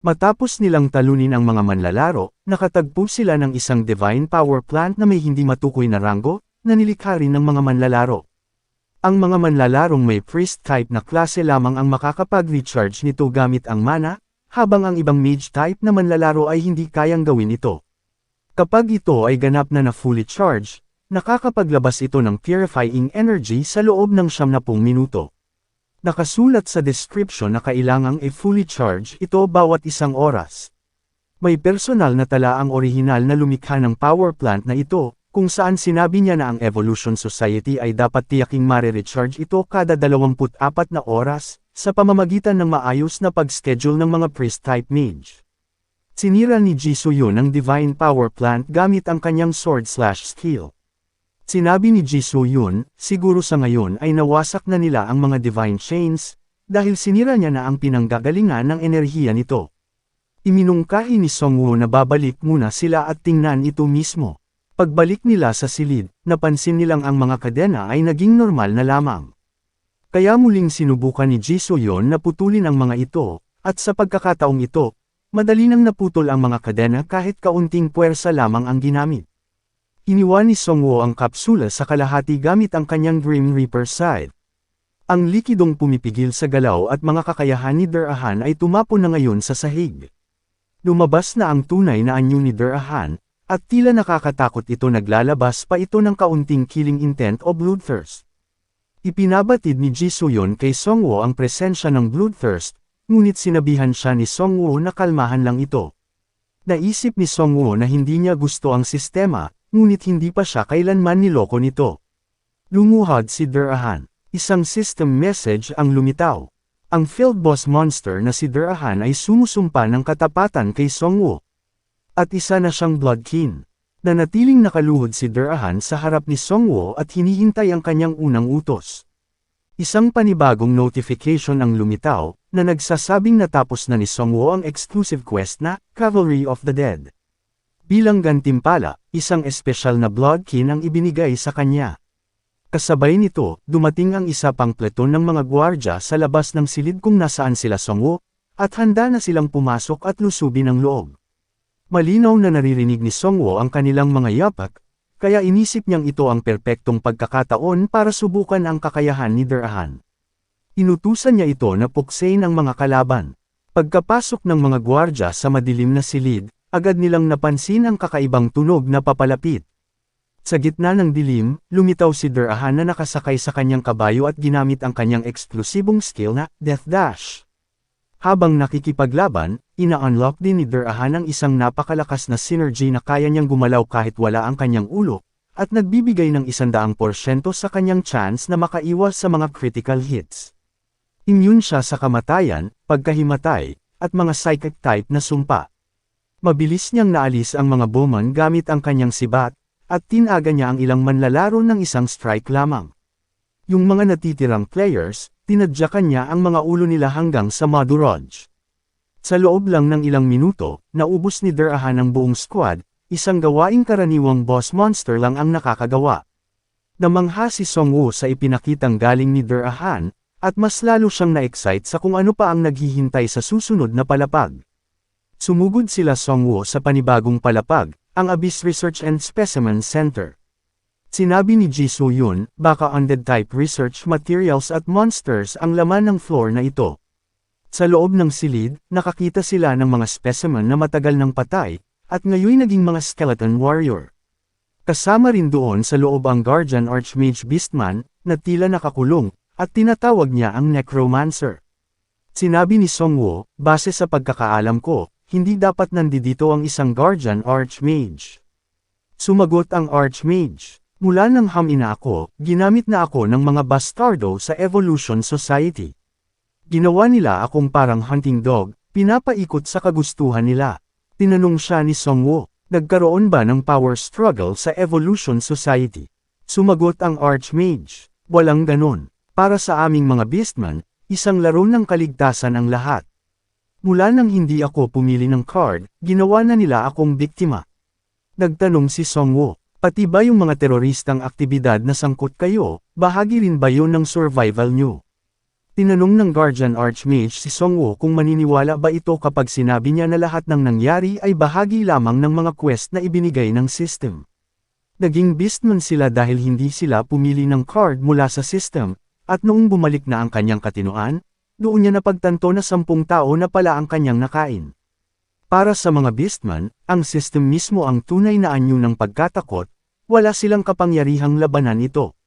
Matapos nilang talunin ang mga manlalaro, nakatagpo sila ng isang divine power plant na may hindi matukoy na ranggo, na nilikha rin ng mga manlalaro. Ang mga manlalarong may priest type na klase lamang ang makakapag-recharge nito gamit ang mana, habang ang ibang mage type na manlalaro ay hindi kayang gawin ito. Kapag ito ay ganap na fully charged, nakakapaglabas ito ng purifying energy sa loob ng 70 minuto. Nakasulat sa description na kailangang fully charge ito bawat isang oras. May personal na tala ang orihinal na lumikha ng power plant na ito, kung saan sinabi niya na ang Evolution Society ay dapat tiyaking mare-recharge ito kada 24 na oras, sa pamamagitan ng maayos na pag-schedule ng mga priest-type mage. Sinira ni Jisoo Yun ang divine power plant gamit ang kanyang sword/skill. Sinabi ni Jisoo Yun, siguro sa ngayon ay nawasak na nila ang mga divine chains, dahil sinira niya na ang pinanggagalingan ng enerhiya nito. Iminungkahi ni Songwoo na babalik muna sila at tingnan ito mismo. Pagbalik nila sa silid, napansin nilang ang mga kadena ay naging normal na lamang. Kaya muling sinubukan ni Jisoo Yun na putulin ang mga ito, at sa pagkakataong ito, madali nang naputol ang mga kadena kahit kaunting puwersa lamang ang ginamit. Iniwan ni Songwoo ang kapsula sa kalahati gamit ang kanyang Grim Reaper scythe. Ang likidong pumipigil sa galaw at mga kakayahan ni Derahan ay tumapon na ngayon sa sahig. Lumabas na ang tunay na anyo ni Derahan, at tila nakakatakot ito naglalabas pa ito ng kaunting killing intent o bloodthirst. Ipinabatid ni Jisoo Yun kay Songwoo ang presensya ng bloodthirst, ngunit sinabihan siya ni Songwoo na kalmahan lang ito. Naisip ni Songwoo na hindi niya gusto ang sistema, ngunit hindi pa siya kailanman niloko nito. Lumuhad si Derahan. Isang system message ang lumitaw. Ang field boss monster na si Derahan ay sumusumpa ng katapatan kay Songwoo. At isa na siyang bloodkin. Nanatiling nakaluhod si Derahan sa harap ni Songwoo at hinihintay ang kanyang unang utos. Isang panibagong notification ang lumitaw, na nagsasabing natapos na ni Songwoo ang exclusive quest na Cavalry of the Dead. Bilang gantimpala, isang espesyal na bloodkin ang ibinigay sa kanya. Kasabay nito, dumating ang isa pang pleton ng mga gwardya sa labas ng silid kung nasaan sila Songwoo, at handa na silang pumasok at lusubin ang loob. Malinaw na naririnig ni Songwoo ang kanilang mga yapak, kaya inisip niyang ito ang perpektong pagkakataon para subukan ang kakayahan ni Derahan. Inutusan niya ito na puksain ang mga kalaban. Pagkapasok ng mga gwardya sa madilim na silid, agad nilang napansin ang kakaibang tunog na papalapit. Sa gitna ng dilim, lumitaw si Derahan na nakasakay sa kanyang kabayo at ginamit ang kanyang eksklusibong skill na Death Dash. Habang nakikipaglaban, ina-unlock din ni Derahan ang isang napakalakas na synergy na kaya niyang gumalaw kahit wala ang kanyang ulo, at nagbibigay ng 100% sa kanyang chance na makaiwas sa mga critical hits. Immune siya sa kamatayan, pagkahimatay, at mga psychic type na sumpa. Mabilis niyang naalis ang mga bowman gamit ang kanyang sibat, at tinaga niya ang ilang manlalaro ng isang strike lamang. Yung mga natitirang players, tinadyakan niya ang mga ulo nila hanggang sa Maduraj. Sa loob lang ng ilang minuto, naubos ni Derahan ang buong squad, isang gawaing karaniwang boss monster lang ang nakakagawa. Namangha si Songwoo sa ipinakitang galing ni Derahan, at mas lalo siyang na-excite sa kung ano pa ang naghihintay sa susunod na palapag. Sumugod sila Songwoo sa panibagong palapag, ang Abyss Research and Specimen Center. Sinabi ni Jisoo Yun, baka undead-type research materials at monsters ang laman ng floor na ito. Sa loob ng silid, nakakita sila ng mga specimen na matagal nang patay, at ngayon naging mga skeleton warrior. Kasama rin doon sa loob ang Guardian Archmage Beastman, na tila nakakulong, at tinatawag niya ang Necromancer. Sinabi ni Songwoo, base sa pagkakaalam ko, hindi dapat nandito ang isang Guardian Archmage. Sumagot ang Archmage, mula nang hamina ako, ginamit na ako ng mga bastardo sa Evolution Society. Ginawa nila akong parang hunting dog, pinapaikot sa kagustuhan nila. Tinanong siya ni Songwoo, nagkaroon ba ng power struggle sa Evolution Society? Sumagot ang Archmage, walang ganon. Para sa aming mga beastman, isang laro ng kaligtasan ang lahat. Mula nang hindi ako pumili ng card, ginawa na nila akong biktima. Nagtanong si Songwoo, pati ba yung mga teroristang aktibidad na sangkot kayo, bahagi rin ba yun ng survival nyo? Tinanong ng Guardian Archmage si Songwoo kung maniniwala ba ito kapag sinabi niya na lahat ng nangyari ay bahagi lamang ng mga quest na ibinigay ng system. Naging beastman sila dahil hindi sila pumili ng card mula sa system, at noong bumalik na ang kanyang katinuan, doon niya napagtanto na 10 tao na pala ang kanyang nakain. Para sa mga beastman, ang system mismo ang tunay na anyo ng pagkatakot, wala silang kapangyarihang labanan ito.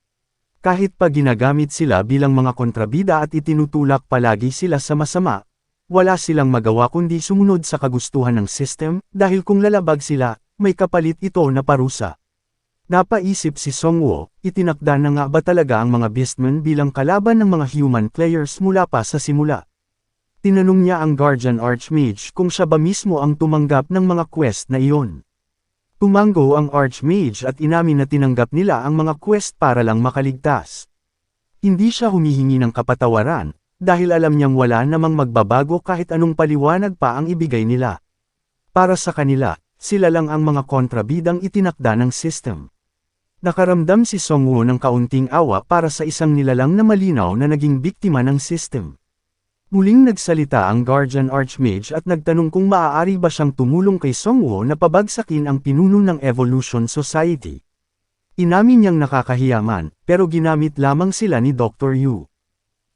Kahit pa ginagamit sila bilang mga kontrabida at itinutulak palagi sila sa masama, wala silang magawa kundi sumunod sa kagustuhan ng system, dahil kung lalabag sila, may kapalit ito na parusa. Napaisip si Songwoo, itinakda na nga ba talaga ang mga beastmen bilang kalaban ng mga human players mula pa sa simula. Tinanong niya ang Guardian Archmage kung siya ba mismo ang tumanggap ng mga quest na iyon. Tumango ang Archmage at inamin na tinanggap nila ang mga quest para lang makaligtas. Hindi siya humihingi ng kapatawaran, dahil alam niyang wala namang magbabago kahit anong paliwanag pa ang ibigay nila. Para sa kanila, sila lang ang mga kontrabidang itinakda ng system. Nakaramdam si Songwoo ng kaunting awa para sa isang nilalang na malinaw na naging biktima ng system. Muling nagsalita ang Guardian Archmage at nagtanong kung maaari ba siyang tumulong kay Songwoo na pabagsakin ang pinuno ng Evolution Society. Inamin niyang nakakahiyaman, pero ginamit lamang sila ni Dr. Yu.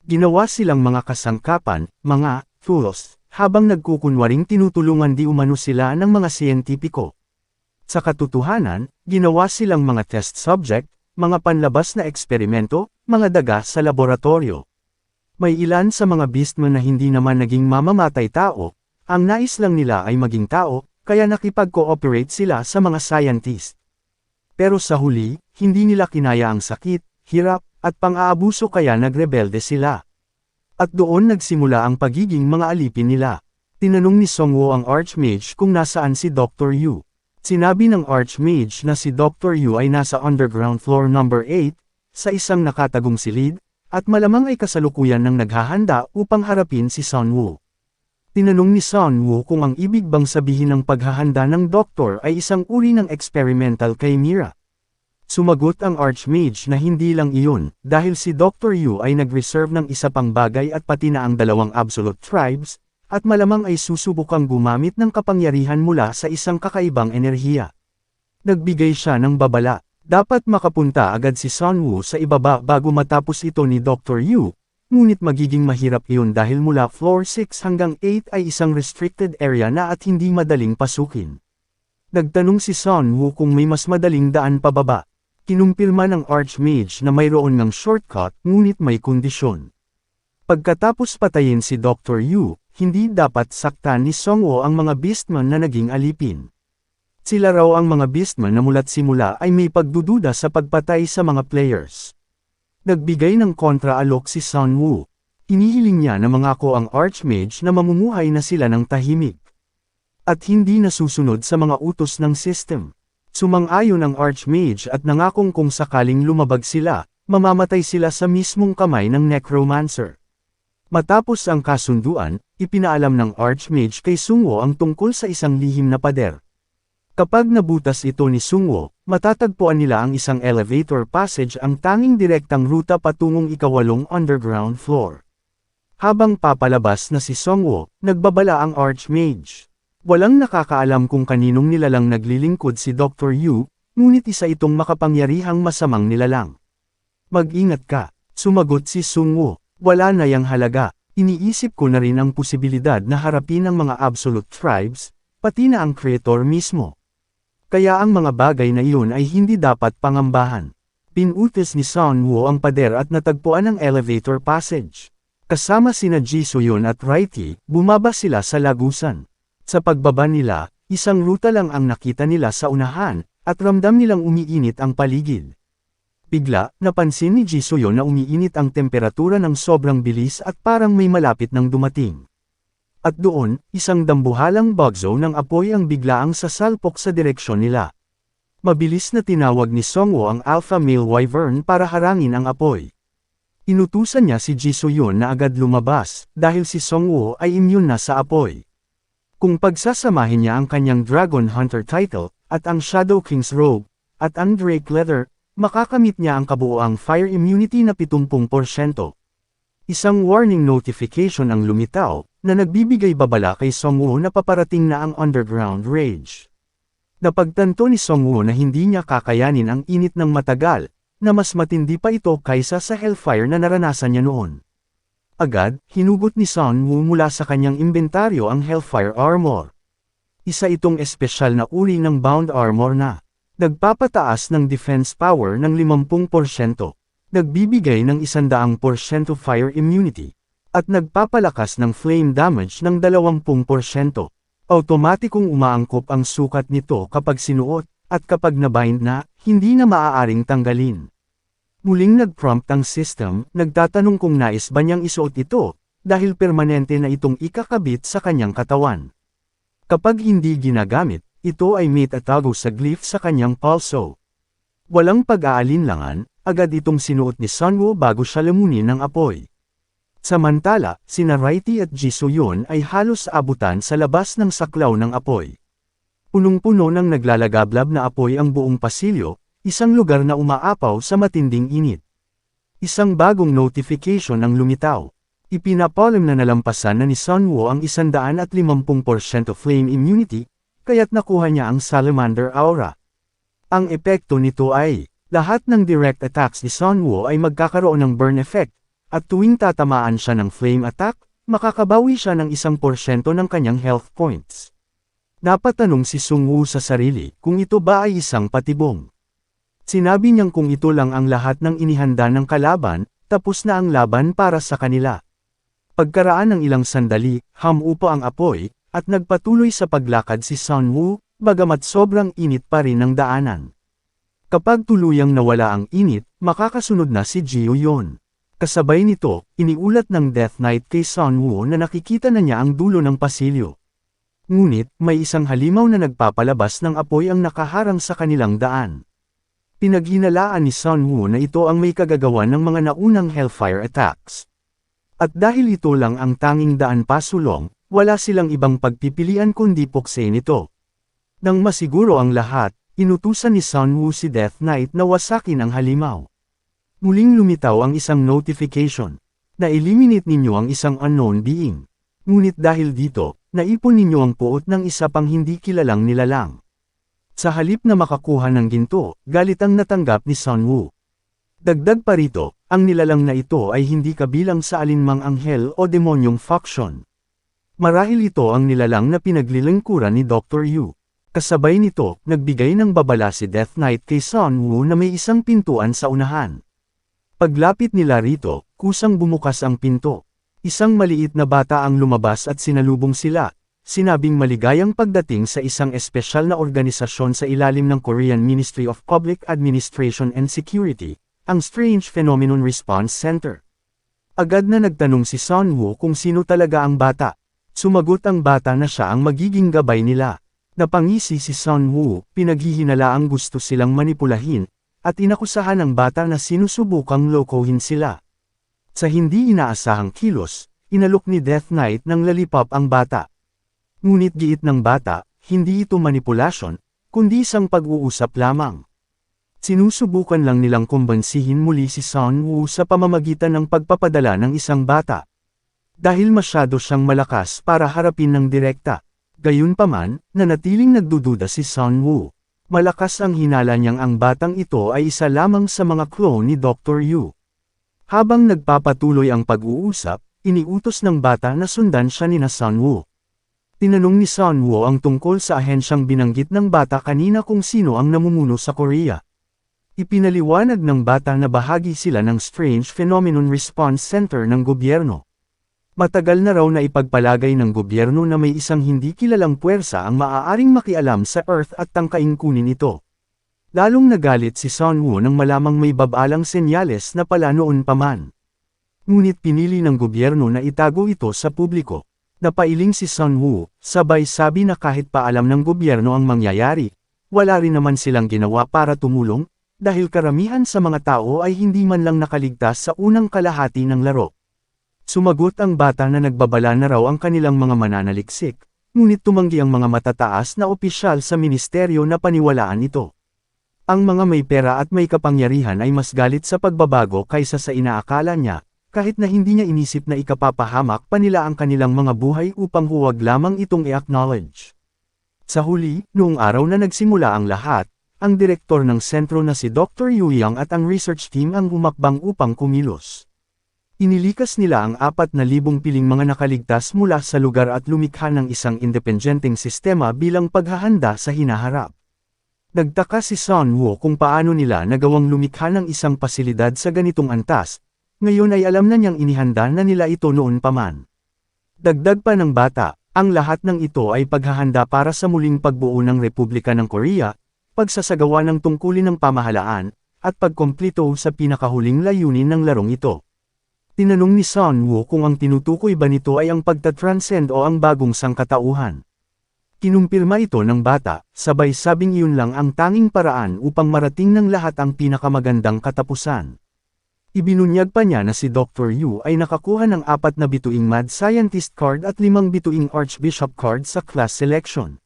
Ginawa silang mga kasangkapan, mga tools, habang nagkukunwaring tinutulungan di umano sila ng mga siyentipiko. Sa katotohanan, ginawa silang mga test subject, mga panlabas na eksperimento, mga daga sa laboratorio. May ilan sa mga beastmen na hindi naman naging mamamatay tao, ang nais lang nila ay maging tao, kaya nakipag-cooperate sila sa mga scientist. Pero sa huli, hindi nila kinaya ang sakit, hirap, at pang-aabuso kaya nagrebelde sila. At doon nagsimula ang pagiging mga alipin nila. Tinanong ni Songwoo ang Archmage kung nasaan si Dr. Yu. Sinabi ng Archmage na si Dr. Yu ay nasa underground floor number 8, sa isang nakatagong silid, at malamang ay kasalukuyan ng naghahanda upang harapin si Songwoo. Tinanong ni Songwoo kung ang ibig bang sabihin ng paghahanda ng doktor ay isang uri ng experimental kay Mira. Sumagot ang Archmage na hindi lang iyon, dahil si Dr. Yu ay nag-reserve ng isa pang bagay at pati na ang 2 absolute tribes, at malamang ay susubukang gumamit ng kapangyarihan mula sa isang kakaibang enerhiya. Nagbigay siya ng babala. Dapat makapunta agad si Songwoo sa ibaba bago matapos ito ni Dr. Yu, ngunit magiging mahirap iyon dahil mula floor 6 hanggang 8 ay isang restricted area na at hindi madaling pasukin. Nagtanong si Songwoo kung may mas madaling daan pababa. Kinumpirma ng Archmage na mayroon ngang shortcut ngunit may kondisyon. Pagkatapos patayin si Dr. Yu, hindi dapat saktan ni Songwoo ang mga beastman na naging alipin. Sila raw ang mga beastman na mula't simula ay may pagdududa sa pagpatay sa mga players. Nagbigay ng kontra-alok si Songwoo. Inihiling niya na mangako ang Archmage na mamumuhay na sila ng tahimik. At hindi nasusunod sa mga utos ng system. Sumang-ayon ang Archmage at nangakong kung sakaling lumabag sila, mamamatay sila sa mismong kamay ng Necromancer. Matapos ang kasunduan, ipinaalam ng Archmage kay Songwoo ang tungkol sa isang lihim na pader. Kapag nabutas ito ni Songwoo, matatagpuan nila ang isang elevator passage, ang tanging direktang ruta patungong ika-8 underground floor. Habang papalabas na si Songwoo, nagbabala ang Archmage. Walang nakakaalam kung kaninong nilalang naglilingkod si Dr. Yu, ngunit isa itong makapangyarihang masamang nilalang. Mag-ingat ka, sumagot si Songwoo. Wala na yang halaga, iniisip ko na rin ang posibilidad na harapin ang mga absolute tribes, pati na ang creator mismo. Kaya ang mga bagay na iyon ay hindi dapat pangambahan. Pinutis ni Songwoo ang pader at natagpuan ang elevator passage. Kasama sina Ji Soyeon at Raiti, bumaba sila sa lagusan. Sa pagbaba nila, isang ruta lang ang nakita nila sa unahan, at ramdam nilang umiinit ang paligid. Bigla, napansin ni Ji Soyeon na umiinit ang temperatura ng sobrang bilis at parang may malapit nang dumating. At doon, isang dambuhalang bugzo ng apoy ang biglaang sasalpok sa direksyon nila. Mabilis na tinawag ni Songwoo ang alpha male wyvern para harangin ang apoy. Inutusan niya si Ji Soyeon na agad lumabas, dahil si Songwoo ay immune na sa apoy. Kung pagsasamahin niya ang kanyang Dragon Hunter title, at ang Shadow King's robe, at ang Drake Leather, makakamit niya ang kabuoang fire immunity na 70%. Isang warning notification ang lumitaw, na nagbibigay babala kay Songwoo na paparating na ang underground rage. Napagtanto ni Songwoo na hindi niya kakayanin ang init ng matagal, na mas matindi pa ito kaysa sa hellfire na naranasan niya noon. Agad, hinugot ni Songwoo mula sa kanyang inventaryo ang hellfire armor. Isa itong espesyal na uri ng bound armor na nagpapataas ng defense power ng 50%, nagbibigay ng 100% fire immunity, at nagpapalakas ng flame damage ng 20%. Automatikong umaangkop ang sukat nito kapag sinuot, at kapag nabind na, hindi na maaaring tanggalin. Muling nag-prompt ang system, nagtatanong kung nais ba niyang isuot ito, dahil permanente na itong ikakabit sa kanyang katawan. Kapag hindi ginagamit, ito ay may tatago sa glyph sa kanyang palso. Walang pag-aalinlangan, agad itong sinuot ni Songwoo bago siya lamunin ng apoy. Samantala, sina Raiti at Ji So-yeon ay halos abutan sa labas ng saklaw ng apoy. Punong-puno ng naglalagablab na apoy ang buong pasilyo, isang lugar na umaapaw sa matinding init. Isang bagong notification ang lumitaw. Ipinapalam na nalampasan na ni Songwoo ang 150% flame immunity, kaya't nakuha niya ang Salamander Aura. Ang epekto nito ay, lahat ng direct attacks ni Songwoo ay magkakaroon ng burn effect, at tuwing tatamaan siya ng flame attack, makakabawi siya ng 1% ng kanyang health points. Napatanong si Songwoo sa sarili kung ito ba ay isang patibong. Sinabi niyang kung ito lang ang lahat ng inihanda ng kalaban, tapos na ang laban para sa kanila. Pagkaraan ng ilang sandali, humupa ang apoy, at nagpatuloy sa paglakad si Songwoo, bagamat sobrang init pa rin ang daanan. Kapag tuluyang nawala ang init, makakasunod na si Ji So-yeon. Kasabay nito, iniulat ng Death Knight kay Songwoo na nakikita na niya ang dulo ng pasilyo. Ngunit, may isang halimaw na nagpapalabas ng apoy ang nakaharang sa kanilang daan. Pinaghinalaan ni Songwoo na ito ang may kagagawan ng mga naunang hellfire attacks. At dahil ito lang ang tanging daan pasulong, wala silang ibang pagpipilian kundi puksain ito. Nang masiguro ang lahat, inutusan ni Songwoo si Death Knight na wasakin ang halimaw. Muling lumitaw ang isang notification. Na-eliminate ninyo ang isang unknown being. Ngunit dahil dito, naipon ninyo ang puot ng isa pang hindi kilalang nilalang. Sa halip na makakuha ng ginto, galit ang natanggap ni Songwoo. Dagdag pa rito, ang nilalang na ito ay hindi kabilang sa alinmang anghel o demonyong faction. Marahil ito ang nilalang na pinaglilingkuran ni Dr. Yu. Kasabay nito, nagbigay ng babala si Death Knight kay Songwoo na may isang pintuan sa unahan. Paglapit nila rito, kusang bumukas ang pinto. Isang maliit na bata ang lumabas at sinalubong sila, sinabing maligayang pagdating sa isang espesyal na organisasyon sa ilalim ng Korean Ministry of Public Administration and Security, ang Strange Phenomenon Response Center. Agad na nagtanong si Songwoo kung sino talaga ang bata. Sumagot ang bata na siya ang magiging gabay nila. Napangisi si Songwoo, pinaghihinala ang gusto silang manipulahin, at inakusahan ng bata na sinusubukang lokohin sila. Sa hindi inaasahang kilos, inalok ni Death Knight ng lalipap ang bata. Ngunit giit ng bata, hindi ito manipulasyon, kundi isang pag-uusap lamang. Sinusubukan lang nilang kumbansihin muli si Songwoo sa pamamagitan ng pagpapadala ng isang bata. Dahil masyado siyang malakas para harapin ng direkta. Gayunpaman, nanatiling nagdududa si Songwoo. Malakas ang hinala niyang ang batang ito ay isa lamang sa mga clone ni Dr. Yu. Habang nagpapatuloy ang pag-uusap, iniutos ng bata na sundan siya ni Songwoo. Tinanong ni Songwoo ang tungkol sa ahensyang binanggit ng bata kanina kung sino ang namumuno sa Korea. Ipinaliwanag ng bata na bahagi sila ng Strange Phenomenon Response Center ng gobyerno. Matagal na raw na ipagpalagay ng gobyerno na may isang hindi kilalang puwersa ang maaaring makialam sa Earth at tangkaing kunin ito. Lalong nagalit si Songwoo nang malamang may babalang senyales na pala noon pa man. Ngunit pinili ng gobyerno na itago ito sa publiko. Napailing si Songwoo, sabay sabi na kahit pa alam ng gobyerno ang mangyayari, wala rin naman silang ginawa para tumulong, dahil karamihan sa mga tao ay hindi man lang nakaligtas sa unang kalahati ng laro. Sumagot ang bata na nagbabala na raw ang kanilang mga mananaliksik, ngunit tumanggi ang mga matataas na opisyal sa ministeryo na paniwalaan ito. Ang mga may pera at may kapangyarihan ay mas galit sa pagbabago kaysa sa inaakala niya, kahit na hindi niya inisip na ikapapahamak pa nila ang kanilang mga buhay upang huwag lamang itong i-acknowledge. Sa huli, noong araw na nagsimula ang lahat, ang direktor ng sentro na si Dr. Yu Yang at ang research team ang humakbang upang kumilos. Inilikas nila ang 4,000 piling mga nakaligtas mula sa lugar at lumikha ng isang independenteng sistema bilang paghahanda sa hinaharap. Nagtaka si Sun Wu kung paano nila nagawang lumikha ng isang pasilidad sa ganitong antas, ngayon ay alam na niyang inihanda na nila ito noon pa man. Dagdag pa ng bata, ang lahat ng ito ay paghahanda para sa muling pagbuo ng Republika ng Korea, pagsasagawa ng tungkulin ng pamahalaan, at pagkomplito sa pinakahuling layunin ng larong ito. Tinanong ni Sun Wu kung ang tinutukoy ba nito ay ang pagtatranscend o ang bagong sangkatauhan. Kinumpirma ito ng bata, sabay sabing iyon lang ang tanging paraan upang marating ng lahat ang pinakamagandang katapusan. Ibinunyag pa niya na si Dr. Yu ay nakakuha ng 4 na bituing Mad Scientist card at 5 bituing Archbishop card sa class selection.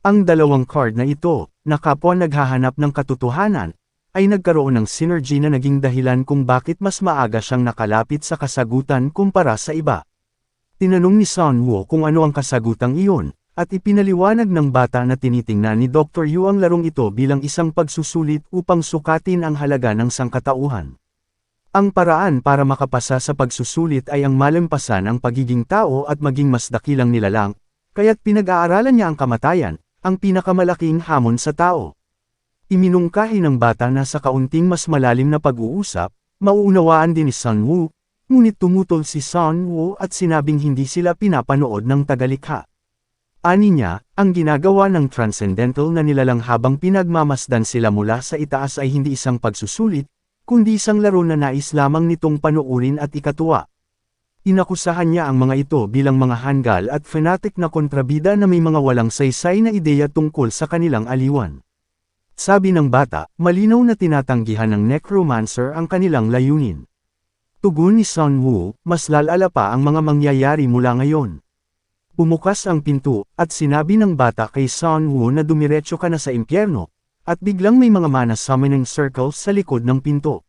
Ang 2 card na ito, na kapwa naghahanap ng katotohanan, ay nagkaroon ng synergy na naging dahilan kung bakit mas maaga siyang nakalapit sa kasagutan kumpara sa iba. Tinanong ni Sun Wu kung ano ang kasagutang iyon, at ipinaliwanag ng bata na tinitingnan ni Dr. Yu ang larong ito bilang isang pagsusulit upang sukatin ang halaga ng sangkatauhan. Ang paraan para makapasa sa pagsusulit ay ang malampasan ang pagiging tao at maging mas dakilang nilalang, kaya't pinag-aaralan niya ang kamatayan, ang pinakamalaking hamon sa tao. Iminungkahi ng bata na sa kaunting mas malalim na pag-uusap, mauunawaan din ni Sun Wu, ngunit tumutol si Sun Wu at sinabing hindi sila pinapanood ng tagalikha. Ani niya, ang ginagawa ng transcendental na nilalang habang pinagmamasdan sila mula sa itaas ay hindi isang pagsusulit, kundi isang laro na nais lamang nitong panuurin at ikatuwa. Inakusahan niya ang mga ito bilang mga hanggal at fanatic na kontrabida na may mga walang saysay na ideya tungkol sa kanilang aliwan. Sabi ng bata, malinaw na tinatanggihan ng necromancer ang kanilang layunin. Tugon ni Sun Wu, mas lalala pa ang mga mangyayari mula ngayon. Bumukas ang pinto, at sinabi ng bata kay Sun Wu na dumiretso ka na sa impyerno, at biglang may mga mana summoning circles sa likod ng pinto.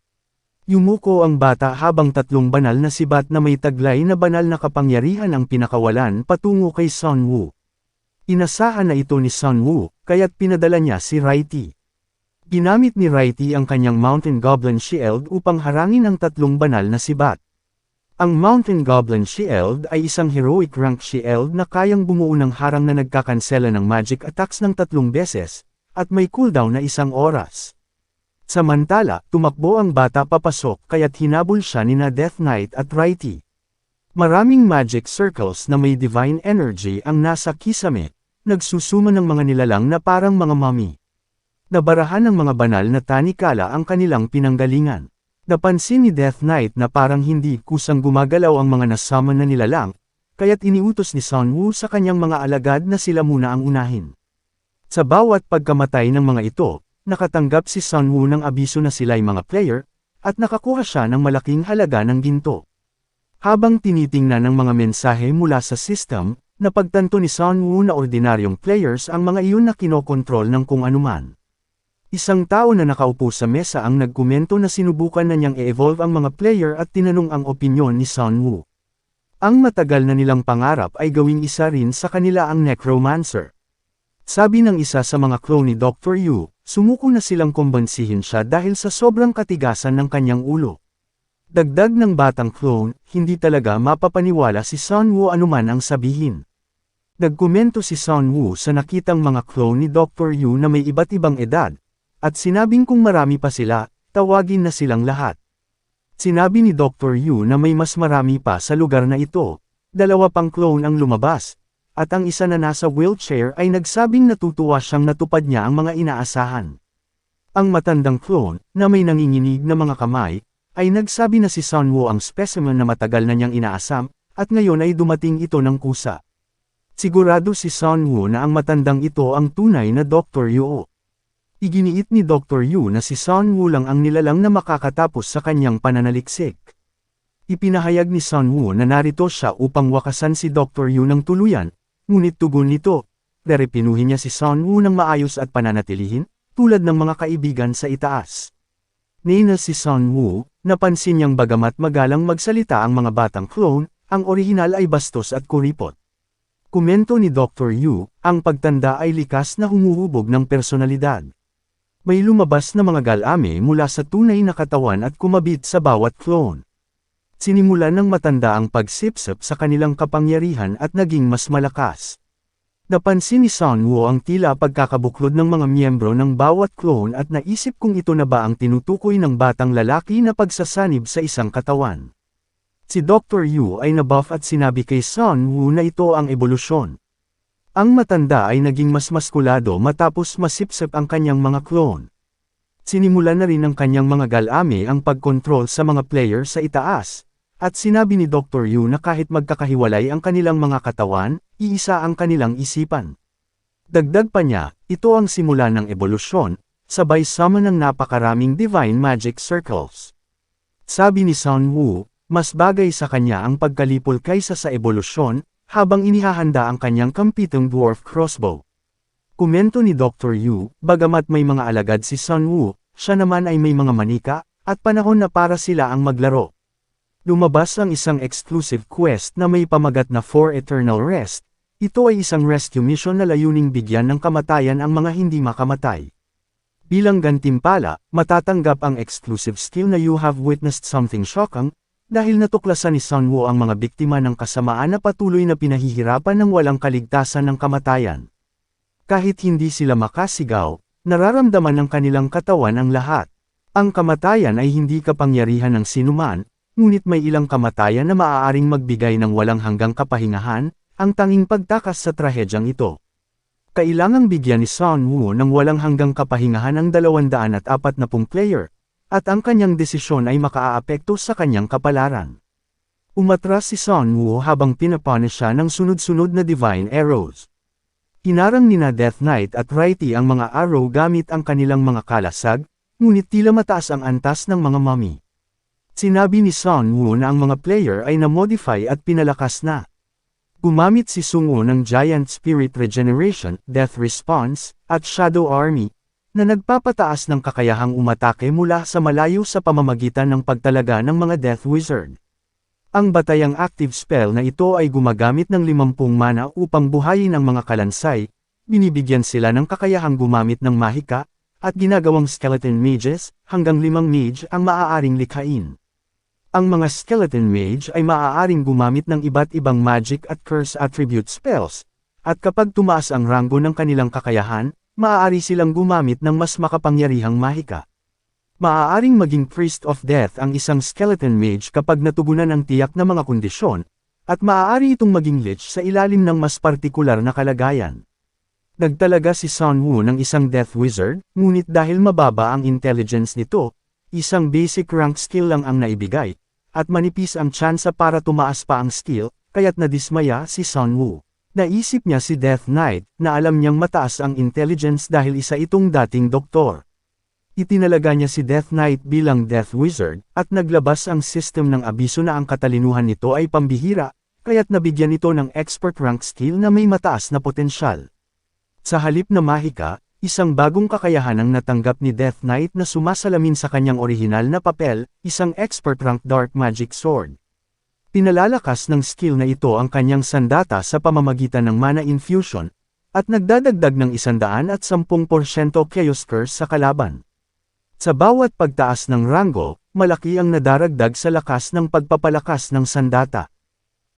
Yumuko ang bata habang 3 banal na sibat na may taglay na banal na kapangyarihan ang pinakawalan patungo kay Sun Wu. Inasahan na ito ni Sun Wu, kaya't pinadala niya si Raiti. Ginamit ni Raiti ang kanyang Mountain Goblin Shield upang harangin ang 3 banal na sibat. Ang Mountain Goblin Shield ay isang heroic rank shield na kayang bumuo ng harang na nagkakansela ng magic attacks ng 3 beses, at may cooldown na 1 oras. Samantala, tumakbo ang bata papasok kaya't hinabol siya nina Death Knight at Raiti. Maraming magic circles na may divine energy ang nasa kisame, nagsusuma ng mga nilalang na parang mga mummy. Nabarahan ng mga banal na tanikala ang kanilang pinanggalingan. Napansin ni Death Knight na parang hindi kusang gumagalaw ang mga nasummon na nilalang, kaya't iniutos ni Sun Wu sa kanyang mga alagad na sila muna ang unahin. Sa bawat pagkamatay ng mga ito, nakatanggap si Sun Wu ng abiso na sila'y mga player, at nakakuha siya ng malaking halaga ng ginto. Habang tinitingnan ng mga mensahe mula sa system, napagtanto ni Sun Wu na ordinaryong players ang mga iyon na kinokontrol ng kung anuman. Isang tao na nakaupo sa mesa ang nagkomento na sinubukan na niyang i-evolve ang mga player at tinanong ang opinyon ni Sun Wu. Ang matagal na nilang pangarap ay gawing isa rin sa kanila ang necromancer. Sabi ng isa sa mga clone ni Dr. Yu, sumuko na silang kumbansihin siya dahil sa sobrang katigasan ng kanyang ulo. Dagdag ng batang clone, hindi talaga mapapaniwala si Sun Wu anuman ang sabihin. Nagkomento si Sun Wu sa nakitang mga clone ni Dr. Yu na may iba't ibang edad, at sinabing kung marami pa sila, tawagin na silang lahat. Sinabi ni Dr. Yu na may mas marami pa sa lugar na ito, 2 pang clone ang lumabas, at ang isa na nasa wheelchair ay nagsabing natutuwa siyang natupad niya ang mga inaasahan. Ang matandang clone, na may nanginginig na mga kamay, ay nagsabi na si Sun Wu ang specimen na matagal na niyang inaasam, at ngayon ay dumating ito ng kusa. Sigurado si Sun Wu na ang matandang ito ang tunay na Dr. Yu. Iginiit ni Dr. Yu na si Sun Wu lang ang nilalang na makakatapos sa kanyang pananaliksik. Ipinahayag ni Sun Wu na narito siya upang wakasan si Dr. Yu ng tuluyan, ngunit tugon nito, rerepinuhin niya si Sun Wu ng maayos at pananatilihin, tulad ng mga kaibigan sa itaas. na si Sun Wu, napansin niyang bagamat magalang magsalita ang mga batang clone, ang orihinal ay bastos at kuripot. Komento ni Dr. Yu, ang pagtanda ay likas na humuhubog ng personalidad. May lumabas na mga galame mula sa tunay na katawan at kumabit sa bawat clone. Sinimulan ng matanda ang pagsipsip sa kanilang kapangyarihan at naging mas malakas. Napansin ni Sun Wu ang tila pagkakabuklod ng mga miyembro ng bawat clone at naisip kung ito na ba ang tinutukoy ng batang lalaki na pagsasanib sa isang katawan. Si Dr. Yu ay nabuff at sinabi kay Sun Wu na ito ang ebolusyon. Ang matanda ay naging mas maskulado matapos masipsip ang kanyang mga clone. Sinimulan na rin ng kanyang mga galame ang pagkontrol sa mga player sa itaas. At sinabi ni Dr. Yu na kahit magkakahiwalay ang kanilang mga katawan, iisa ang kanilang isipan. Dagdag pa niya, ito ang simula ng ebolusyon, sabay sama ng napakaraming divine magic circles. Sabi ni Sun Wu, mas bagay sa kanya ang pagkalipol kaysa sa ebolusyon, habang inihahanda ang kanyang kampitong dwarf crossbow. Komento ni Dr. Yu, bagamat may mga alagad si Sun Wu, siya naman ay may mga manika, at panahon na para sila ang maglaro. Lumabas ang isang exclusive quest na may pamagat na For Eternal Rest. Ito ay isang rescue mission na layuning bigyan ng kamatayan ang mga hindi makamatay. Bilang gantimpala, matatanggap ang exclusive skill na You Have Witnessed Something Shocking, dahil natuklasan ni Sun Wu ang mga biktima ng kasamaan na patuloy na pinahihirapan ng walang kaligtasan ng kamatayan. Kahit hindi sila makasigaw, nararamdaman ng kanilang katawan ang lahat. Ang kamatayan ay hindi kapangyarihan ng sinuman, ngunit may ilang kamatayan na maaaring magbigay ng walang hanggang kapahingahan, ang tanging pagtakas sa trahedyang ito. Kailangang bigyan ni Sun Wu ng walang hanggang kapahingahan ang 240 player, at ang kanyang desisyon ay makaaapekto sa kanyang kapalaran. Umatras si Sun Wu habang pinapunish siya ng sunod-sunod na divine arrows. Hinarang nina Death Knight at Righty ang mga arrow gamit ang kanilang mga kalasag, ngunit tila mataas ang antas ng mga mummy. Sinabi ni Sun Wu na ang mga player ay na-modify at pinalakas na. Gumamit si Sun Wu ng Giant Spirit Regeneration, Death Response, at Shadow Army, na nagpapataas ng kakayahang umatake mula sa malayo sa pamamagitan ng pagtalaga ng mga Death Wizard. Ang batayang active spell na ito ay gumagamit ng 50 mana upang buhayin ang mga kalansay, binibigyan sila ng kakayahang gumamit ng mahika, at ginagawang skeleton mages, hanggang 5 mage ang maaaring likhain. Ang mga skeleton mage ay maaaring gumamit ng iba't ibang magic at curse attribute spells, at kapag tumaas ang ranggo ng kanilang kakayahan, maaari silang gumamit ng mas makapangyarihang mahika. Maaaring maging Priest of Death ang isang skeleton mage kapag natugunan ang tiyak na mga kondisyon, at maaari itong maging lich sa ilalim ng mas partikular na kalagayan. Nagtalaga si Sun Wu ng isang Death Wizard, ngunit dahil mababa ang intelligence nito, isang basic rank skill lang ang naibigay, at manipis ang tsansa para tumaas pa ang skill, kaya't nadismaya si Sun Wu. Naisip niya si Death Knight, na alam niyang mataas ang intelligence dahil isa itong dating doktor. Itinalaga niya si Death Knight bilang Death Wizard, at naglabas ang system ng abiso na ang katalinuhan nito ay pambihira, kaya't nabigyan ito ng expert rank skill na may mataas na potensyal. Sa halip na mahika, isang bagong kakayahan ang natanggap ni Death Knight na sumasalamin sa kanyang orihinal na papel, isang expert rank dark magic sword. Pinalalakas ng skill na ito ang kanyang sandata sa pamamagitan ng mana infusion, at nagdadagdag ng 110% chaos curse sa kalaban. Sa bawat pagtaas ng ranggo, malaki ang nadaragdag sa lakas ng pagpapalakas ng sandata.